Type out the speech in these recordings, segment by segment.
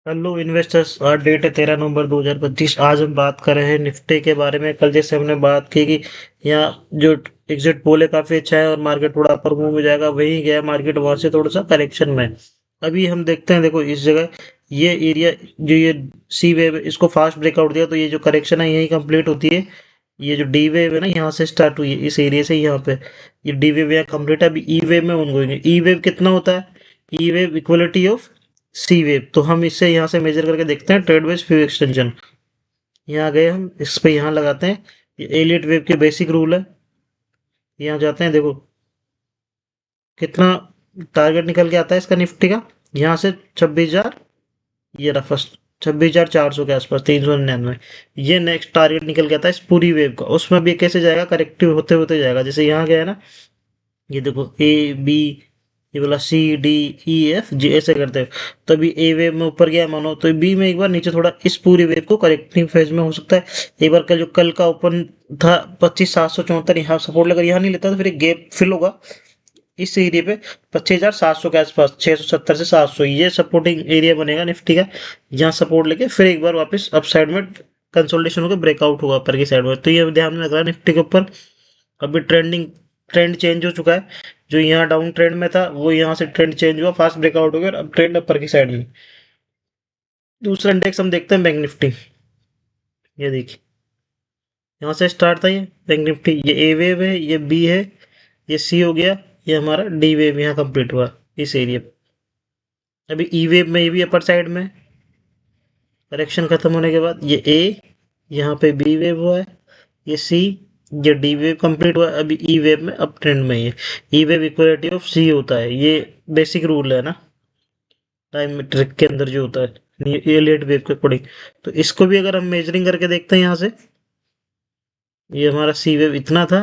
Hello investors, आज date है 13 नवंबर 2025। आज हम बात कर रहे हैं निफ्टी के बारे में। कल जैसे हमने बात की कि यहाँ जो एग्जिट पोल है काफी अच्छा है और मार्केट थोड़ा अपर मूव हो जाएगा, वही गया मार्केट वहां से थोड़ा सा करेक्शन में है। अभी हम देखते हैं, देखो इस जगह ये एरिया जो ये सी वेव इसको फास्ट ब्रेकआउट दिया, तो ये जो करेक्शन है यही कंप्लीट होती है। ये जो डी वेव है ना, यहाँ से स्टार्ट हुई है इस एरिया से, यहाँ पे ये डी वेव यहाँ कंप्लीट है। अभी ई वेव में ऑन गोइंग है। ई वेव कितना होता है? E wave equality of C wave. तो हम इससे यहाँ से मेजर करके देखते हैं ट्रेड वेव व्यू एक्सटेंशन। यहाँ गए हम, इस पे यहाँ लगाते हैं। ये एलियट वेव के बेसिक रूल है। यहाँ जाते हैं, देखो कितना टारगेट निकल के आता है इसका निफ्टी का। यहाँ से 26,000, ये रहा फर्स्ट 26,400 के आसपास, 399। ये नेक्स्ट टारगेट निकल के आता है इस पूरी वेव का। उसमें भी कैसे जाएगा? करेक्टिव होते होते जाएगा। जैसे यहाँ गया है ना, ये देखो ए बी, ये बोला सी डी ई एफ जी, ऐसे करते हैं। तभी ए वेव में ऊपर गया मानो, तो बी में एक बार नीचे थोड़ा इस पूरी वेव को करेक्टिंग फेज में हो सकता है। एक बार कल का ओपन था 25,774, यहाँ सपोर्ट लेकर यहाँ नहीं लेता तो फिर एक गैप फिल होगा इस एरिया पे 25,700 के आसपास, 670 से 700 ये सपोर्टिंग एरिया बनेगा निफ्टी का। यहाँ सपोर्ट लेके फिर एक बार वापस अप साइड में कंसोलिडेशन होकर ब्रेकआउट होगा ऊपर की साइड में। तो ये ध्यान में रख रहा है निफ्टी के ऊपर। अभी ट्रेंड चेंज हो चुका है। जो यहाँ डाउन ट्रेंड में था वो यहाँ से ट्रेंड चेंज हुआ, फास्ट ब्रेकआउट हो गया और अब ट्रेंड अपर की साइड में। दूसरा इंडेक्स हम देखते हैं बैंक निफ्टी। ये देखिए, यहाँ से स्टार्ट था ये बैंक निफ्टी। ये ए वेव है, ये बी है, ये सी हो गया, ये हमारा डी वेव यहाँ कंप्लीट हुआ इस एरिया पे। अभी ई वेव में ये भी अपर साइड में करेक्शन खत्म होने के बाद ये ए, यहाँ पे बी वेव हुआ है, ये सी, ये डी वेव कंप्लीट हुआ है। अभी ई वेव में अप ट्रेंड में ये ई वेव इक्वलिटी ऑफ सी होता है। ये बेसिक रूल है ना टाइम ट्रिक के अंदर जो होता है, ये लेट वेव के अकॉर्डिंग। तो इसको भी अगर हम मेजरिंग करके देखते हैं यहाँ से, ये हमारा सी वेव इतना था,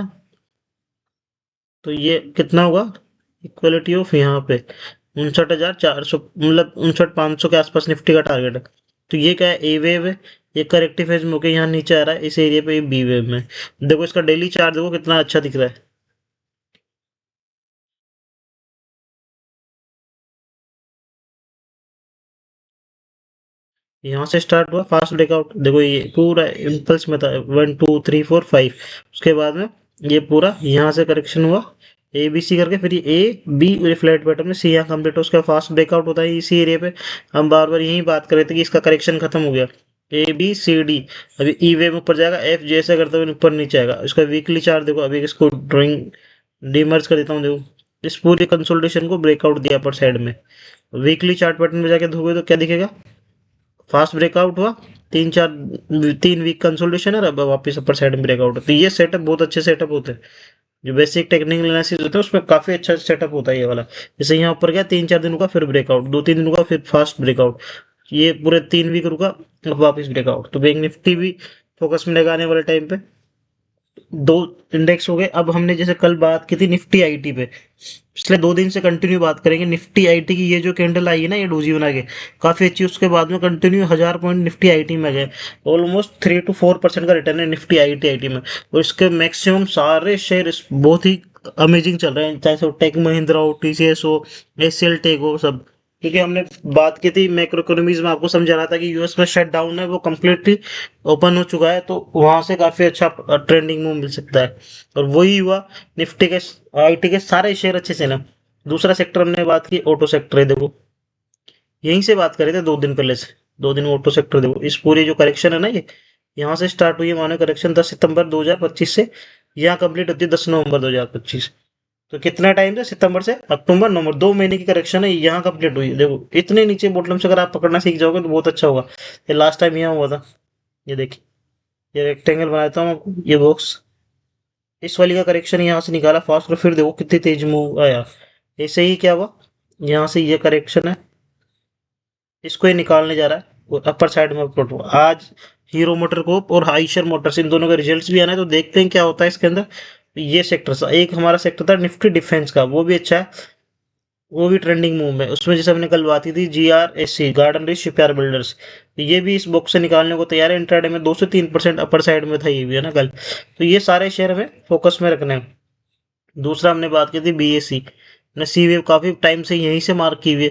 तो ये कितना होगा इक्वलिटी ऑफ यहाँ पे 59,400, मतलब 59,500 के आसपास निफ्टी का टारगेट है। तो ये क्या है? ए वेव है, ये करेक्टिव फेज में होकर यहाँ नीचे आ रहा है इस एरिया पे, बी वेव में। देखो इसका डेली चार्ट देखो कितना अच्छा दिख रहा है। यहाँ से स्टार्ट हुआ फास्ट ब्रेकआउट, देखो ये पूरा इम्पल्स में था, 1 2 3 4 5। उसके बाद में ये पूरा यहाँ से करेक्शन हुआ ए बी सी करके, फिर ये ए बी फ्लैट पैटर्न में, सी यहाँ कंप्लीट हो, उसका फास्ट ब्रेकआउट होता है इसी एरिया पे। हम बार बार यही बात कर रहे थे कि इसका करेक्शन खत्म हो गया। ए बी सी डी, अभी ई वे में ऊपर जाएगा, एफ जैसे करते हुए ऊपर नीचे आएगा। इसका वीकली चार्ट देखो, अभी इसको ड्राइंग डीमर्ज कर देता हूँ। देखो इस पूरी कंसोलिडेशन को ब्रेकआउट दिया अपर साइड में। वीकली चार्ट पैटर्न में जाके देखोगे तो क्या दिखेगा? फास्ट ब्रेकआउट हुआ, 3 वीक कंसोलिडेशन है, अब वापस अपर साइड में ब्रेकआउट। तो ये सेटअप बहुत अच्छे सेटअप होते हैं। जो बेसिक टेक्निकल एनालिसिस होता है उसमें काफी अच्छा सेटअप होता है ये वाला। जैसे यहाँ ऊपर गया 3 4 दिनों का, फिर ब्रेकआउट, 2 3 दिनों का, फिर फास्ट ब्रेकआउट, ये पूरे 3 वीक रुका, अब वापस ब्रेकआउट। तो बैंक निफ्टी भी फोकस में लगाने वाले टाइम पे। दो इंडेक्स हो गए। अब हमने जैसे कल बात की थी निफ्टी आईटी पे, पिछले 2 दिन से कंटिन्यू बात करेंगे निफ्टी आईटी की। ये जो कैंडल आई है ना, ये डोजी बना के काफी अच्छी, उसके बाद में कंटिन्यू 1,000 पॉइंट निफ्टी आईटी में गए। ऑलमोस्ट 3 to 4% का रिटर्न है निफ्टी आईटी आईटी में। और इसके मैक्सिमम सारे शेयर बहुत ही अमेजिंग चल रहे हैं, चाहे सो टेक महिंद्रा हो, टीसीएस हो, एसएल टेक हो, सब। क्योंकि हमने बात की थी मैक्रो इकोनॉमीज में, आपको समझा रहा था कि यूएस में शट डाउन है, वो कम्प्लीटली ओपन हो चुका है, तो वहां से काफी अच्छा ट्रेंडिंग मूव मिल सकता है। और वही हुआ निफ्टी के, आईटी के सारे शेयर अच्छे से ना। दूसरा सेक्टर हमने बात की ऑटो सेक्टर है, देखो यहीं से बात करें थे 2 दिन पहले से। 2 दिन ऑटो सेक्टर देखो, इस पूरी जो करेक्शन है ना, ये यहाँ से स्टार्ट हुई है मानो करेक्शन 10 सितंबर 2025 से, यहाँ कंप्लीट होती है 10 नवंबर 2025। तो कितना टाइम था? सितंबर से अक्टूबर नवंबर, 2 महीने की करेक्शन है, यहाँ कंप्लीट हुई है। देखो इतने नीचे बॉटम से अगर आप पकड़ना सीख जाओगे तो बहुत अच्छा होगा। ये लास्ट टाइम यहाँ हुआ था, ये देखिए, ये रेक्टेंगल बनाया था आपको, ये बॉक्स, इस वाली का करेक्शन यहाँ से निकाला फास्ट, और फिर देखो कितनी तेज मूव आया। ऐसे ही क्या हुआ, यहाँ से ये करेक्शन है, इसको ये निकालने जा रहा है और अपर साइड में अपलोड हुआ। आज हीरो मोटर कोप और आइशर मोटर्स, इन दोनों के रिजल्ट्स भी आना है, तो देखते हैं क्या होता है इसके अंदर। ये सेक्टर था, एक हमारा सेक्टर था निफ्टी डिफेंस का, वो भी अच्छा है, वो भी ट्रेंडिंग मूव में। उसमें जैसे हमने कल बात की थी, GRSC garden rich shipyard builders, ये भी इस बॉक्स से निकालने को तैयार है। इंट्राडे में 2 से 3% अपर साइड में था, ये भी है ना कल। तो ये सारे शेयर हमें फोकस में रखने हैं। दूसरा हमने बात की थी BSE ने, सी वेव काफी टाइम से यहीं से मार्क की हुई है।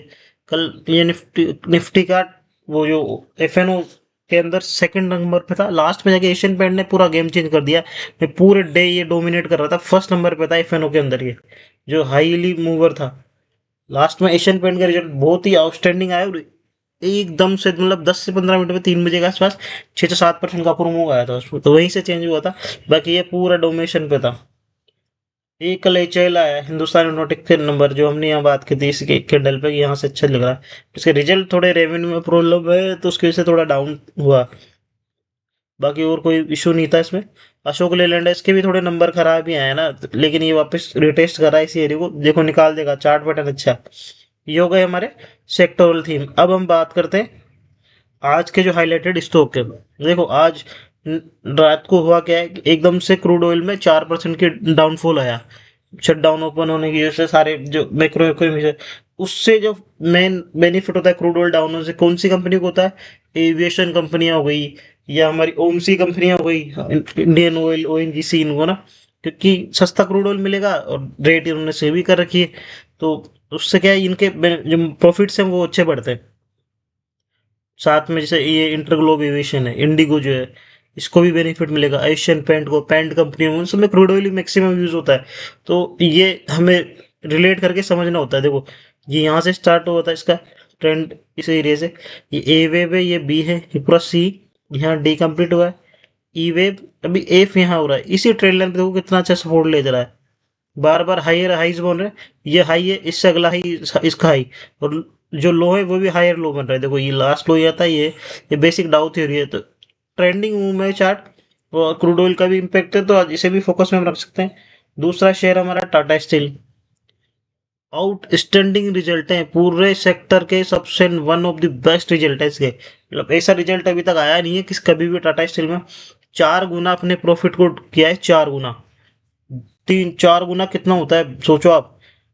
कल ये निफ्टी निफ्टी का वो जो एफएनओ के अंदर सेकंड नंबर पे था, लास्ट में जाके एशियन पेंट ने पूरा गेम चेंज कर दिया। मैं पूरे डे ये डोमिनेट कर रहा था, फर्स्ट नंबर पे था एफएनओ के अंदर, ये जो हाईली मूवर था। लास्ट में एशियन पेंट का रिजल्ट बहुत ही आउटस्टैंडिंग आया, और एकदम से मतलब 10 से 15 मिनट में 3 बजे के आसपास 6 से 7% का प्रोमो आया था उसमें, तो वहीं से चेंज हुआ था। बाकी ये पूरा डोमिनेशन पे था। एक कल एचएल आया हिंदुस्तान एरोनॉटिक्स के नंबर, जो हमने यहाँ बात की थी इसके कैंडल पे, यहाँ से अच्छा लग रहा है। इसके रिजल्ट थोड़े रेवेन्यू में प्रॉब्लम है, तो उसकी वजह से थोड़ा डाउन हुआ। बाकी और कोई इशू नहीं था इसमें। अशोक लेलैंड है, इसके भी थोड़े नंबर खराब ही आए ना, लेकिन ये वापस रिटेस्ट कर रहा है इसी एरिया को, देखो निकाल देगा चार्ट पैटर्न अच्छा। ये हो गए हमारे सेक्टोरल थीम। अब हम बात करते हैं आज के जो हाईलाइटेड स्टॉक है। देखो आज रात को हुआ क्या है कि एकदम से क्रूड ऑयल में 4% की डाउनफॉल आया, शट डाउन ओपन होने की वजह से सारे जो मैक्रो इकोनॉमी है, उससे जो मेन बेनिफिट होता है क्रूड ऑयल डाउन होने से, कौन सी कंपनी को होता है? एविएशन कंपनियां हो गई, या हमारी ओमसी कंपनियां हो गई, इंडियन ऑयल, ओएनजीसी, इनको ना, क्योंकि सस्ता क्रूड ऑयल मिलेगा और रेट इन्होंने सेव भी कर रखी है, तो उससे क्या है, इनके जो प्रॉफिट्स हैं वो अच्छे बढ़ते हैं। साथ में जैसे ये इंटरग्लोब एविएशन है, इंडिगो जो है, इसको भी बेनिफिट मिलेगा। एशियन पेंट को, पेंट कंपनी उन सब में क्रूड ऑयल मैक्सिमम यूज होता है, तो ये हमें रिलेट करके समझना होता है। देखो ये यहाँ से स्टार्ट हुआ था इसका ट्रेंड, इस एरिया से, ये ए वेव है, ये बी है, ये पूरा सी यहाँ डी कंप्लीट हुआ है, ई वेव अभी एफ यहाँ हो रहा है, इसी ट्रेंड लाइन पे देखो कितना अच्छा सपोर्ट ले जा रहा है, बार बार हायर हाइज बन रहे हैं। ये हाई है, इससे अगला हाई इसका हाई, और जो लो है वो भी हायर लो बन रहा है। देखो ये लास्ट लो आता है, ये बेसिक डाउ थ्योरी है, तो ट्रेंडिंग मूव में चार्ट, और क्रूड ऑयल का भी इम्पेक्ट है, तो आज इसे भी फोकस में हम रख सकते हैं। दूसरा शेयर हमारा टाटा स्टील, आउटस्टैंडिंग रिजल्ट है पूरे सेक्टर के, सबसे one of the best result है इसके, मतलब ऐसा रिजल्ट अभी तक आया नहीं है किस कभी भी टाटा स्टील में। 4 गुना अपने प्रॉफिट को किया है, 4 गुना, 3-4 गुना कितना होता है सोचो आप।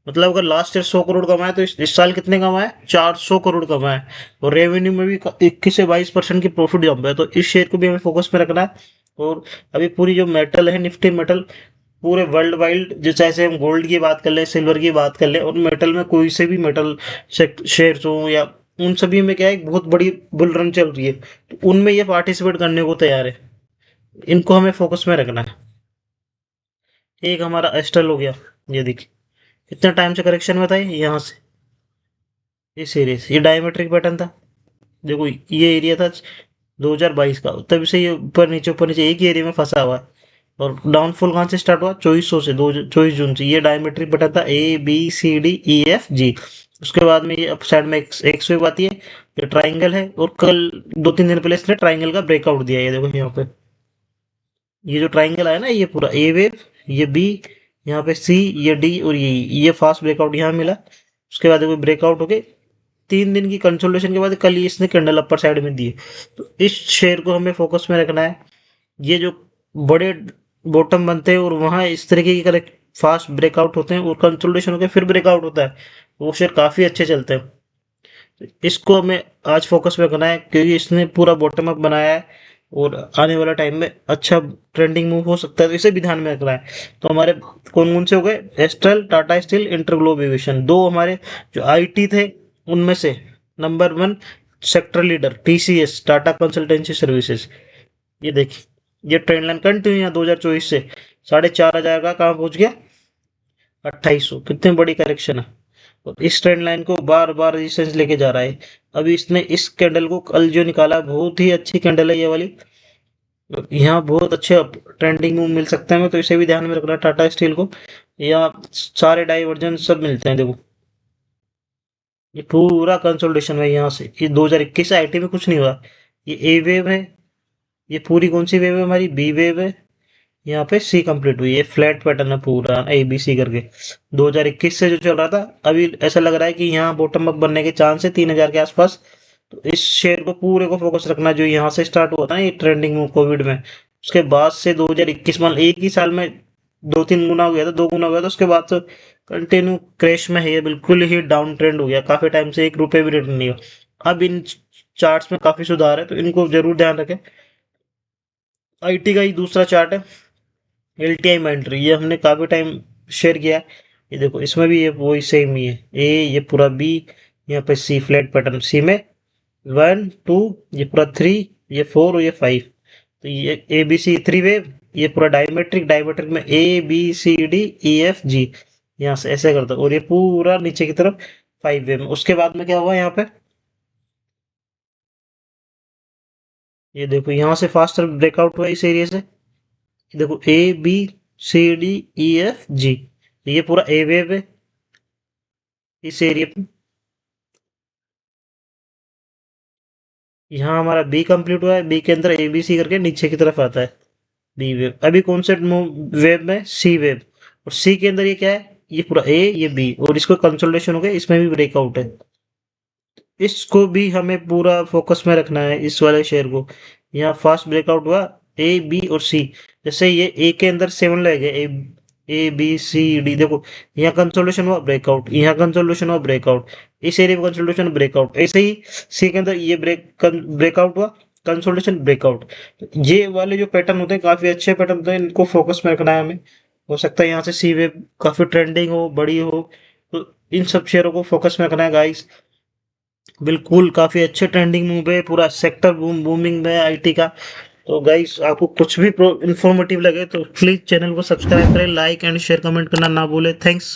मतलब अगर लास्ट ईयर 100 करोड़ कमाए, तो इस साल कितने कमाए? 400 करोड़ कमाए, और रेवेन्यू में भी 21 से 22% की प्रॉफिट जंप है, तो इस शेयर को भी हमें फोकस में रखना है। और अभी पूरी जो मेटल है, निफ्टी मेटल, पूरे वर्ल्ड वाइड, जो चाहे हम गोल्ड की बात कर ले, सिल्वर की बात कर ले, और मेटल में कोई से भी मेटल शेयर हो, या उन सभी में क्या है, एक बहुत बड़ी बुल रन चल रही है, तो उनमें ये पार्टिसिपेट करने को तैयार है, इनको हमें फोकस में रखना है। एक हमारा एस्टल हो गया, ये देखिए कितने टाइम से करेक्शन में था, ये यहाँ से ये सीरीज, ये डायमेट्रिक पैटर्न था। देखो ये एरिया था 2022 का, तब से ये ऊपर नीचे एक ही एरिया में फंसा हुआ है। और डाउनफॉल कहाँ से स्टार्ट हुआ? 2400 से, 24 जून से। ये डायमेट्रिक पैटर्न था, A B C D E F G. उसके बाद में ये अप साइड में एक्स वेव आती है, ये ट्राइंगल है, और कल 2-3 दिन पहले इसने ट्राइंगल का ब्रेकआउट दिया है, ये देखो यहाँ पे, ये जो ट्राइंगल आया ना, ये पूरा ए वेव, ये बी, यहाँ पे सी, ये डी, और ये फास्ट ब्रेकआउट यहाँ मिला। उसके बाद देखो ब्रेकआउट हो गए, 3 दिन की कंसोलिडेशन के बाद कल ही इसने कैंडल अपर साइड में दिए, तो इस शेयर को हमें फोकस में रखना है। ये जो बड़े बॉटम बनते हैं और वहां इस तरीके की करेक्ट फास्ट ब्रेकआउट होते हैं, और कंसोलिडेशन होकर फिर ब्रेकआउट होता है, वो शेयर काफी अच्छे चलते हैं। इसको हमें आज फोकस में करना है, क्योंकि इसने पूरा बॉटम अप बनाया है, और आने वाला टाइम में अच्छा ट्रेंडिंग मूव हो सकता है, तो इसे भी ध्यान में रखना है। तो हमारे कौन कौन से हो गए? Astral, Tata steel, InterGlobe aviation, दो हमारे जो आईटी थे उनमें से। Number 1 sector leader TCS, Tata consultancy services, ये देखिए ये ट्रेंड लाइन कंटिन्यू है 2024 से 4,500 का कहाँ पहुंच गया? 2800, कितनी बड़ी करेक्शन है। और इस ट्रेंड लाइन को बार बार रेजिस्टेंस लेके जा रहा है। अभी इसने इस कैंडल को कल जो निकाला, बहुत ही अच्छी कैंडल है ये वाली, यहाँ बहुत अच्छे ट्रेंडिंग मूव मिल सकते हैं, तो इसे भी ध्यान में रखना है टाटा स्टील को। यहाँ सारे डाइवर्जन सब मिलते हैं, देखो ये पूरा कंसोलिडेशन है यहाँ से, ये 2021 से आईटी में कुछ नहीं हुआ। ये ए वेव है, ये पूरी कौन सी वेव है? हमारी बी वेव है। यहाँ पे सी कंप्लीट हुई है, फ्लैट पैटर्न है पूरा ए बी सी करके, 2021 से जो चल रहा था, अभी ऐसा लग रहा है कि यहाँ बॉटम अप बनने के चांस है 3,000 के आसपास। तो इस शेयर को पूरे को फोकस रखना, जो यहाँ से स्टार्ट हुआ था ना ये ट्रेंडिंग मूव कोविड में, उसके बाद से 2021 मान एक ही साल में 2-3 गुना हो गया था, 2 गुना हो गया था, उसके बाद तो कंटिन्यू क्रैश में है, ये बिल्कुल ही डाउन ट्रेंड हो गया, काफी टाइम से 1 रुपए भी रिटर्न नहीं हुआ। अब इन चार्ट्स में काफी सुधार है, तो इनको जरूर ध्यान रखें। आईटी का ही दूसरा चार्ट है एलटीआई माइंट्री, ये हमने काफी टाइम शेयर किया है। ये देखो इसमें भी ये वही सेम ही है, ए ये पूरा बी, यहाँ पे सी फ्लैट पैटर्न, सी में 1 2, ये पूरा 3, ये 4 और ये 5। तो ये ए बी सी 3 वेव, ये पूरा डायमेट्रिक, डायमेट्रिक में A B C D E F G, यहाँ से ऐसे करता हूँ, और ये पूरा नीचे की तरफ 5 वेव में। उसके बाद में क्या हुआ यहाँ पे, ये देखो यहाँ से फास्टर ब्रेकआउट हुआ इस एरिया से। देखो A B C D E F G, ये पूरा ए वेव है इस एरिया पे। यहाँ हमारा बी कंप्लीट हुआ है, बी के अंदर ए बी सी करके नीचे की तरफ आता है बी वेव। अभी कौन से वेव में, सी वेव, और सी के अंदर ये क्या है, ये पूरा ए, ये बी, और इसको कंसोलिडेशन हो गया, इसमें भी ब्रेकआउट है। इसको भी हमें पूरा फोकस में रखना है, इस वाले शेयर को। यहाँ फास्ट ब्रेकआउट हुआ ए बी और सी, जैसे ये ए के अंदर 7 लगेगा, ए ए बी सी डी, देखो यहाँ कंसोलिडेशन हुआ ब्रेकआउट, यहाँ कंसोलिडेशन हुआ ब्रेकआउट, इस एरिया में कंसोलिडेशन ब्रेकआउट, ऐसे ही सी के अंदर ये ब्रेकआउट हुआ, कंसोलिडेशन ब्रेकआउट। ये वाले जो पैटर्न होते हैं काफी अच्छे पैटर्न होते हैं, इनको फोकस में रखना है हमें। हो सकता है यहाँ से सी वेव काफी ट्रेंडिंग हो, बड़ी हो, तो इन सब शेयरों को फोकस में रखना है गाइस। बिल्कुल काफी अच्छे ट्रेंडिंग मूव है, पूरा सेक्टर बूमिंग में आईटी का। तो गाइस आपको कुछ भी इंफॉर्मेटिव लगे तो प्लीज चैनल को सब्सक्राइब करें, लाइक एंड शेयर कमेंट करना ना भूले। थैंक्स।